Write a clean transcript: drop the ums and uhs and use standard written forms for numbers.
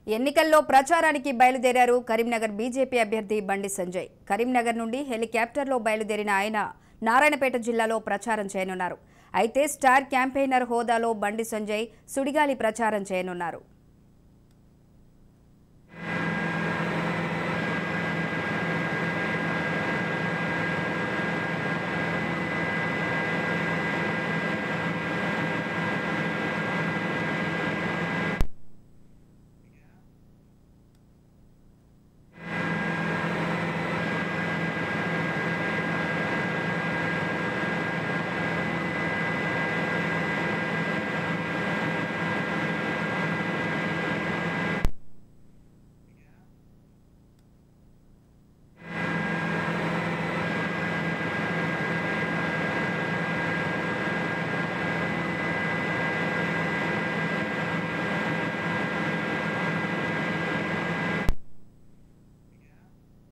ఎన్నికల్లో ప్రచారానికి బయలుదేరారు కరీంనగర్ బీజేపీ అభ్యర్థి బండి సంజయ్. కరీంనగర్ నుండి హెలికాప్టర్లో బయలుదేరిన ఆయన నారాయణపేట జిల్లాలో ప్రచారం చేయనున్నారు. అయితే స్టార్ క్యాంపెయినర్ హోదాలో బండి సంజయ్ సుడిగాలి ప్రచారం చేయనున్నారు.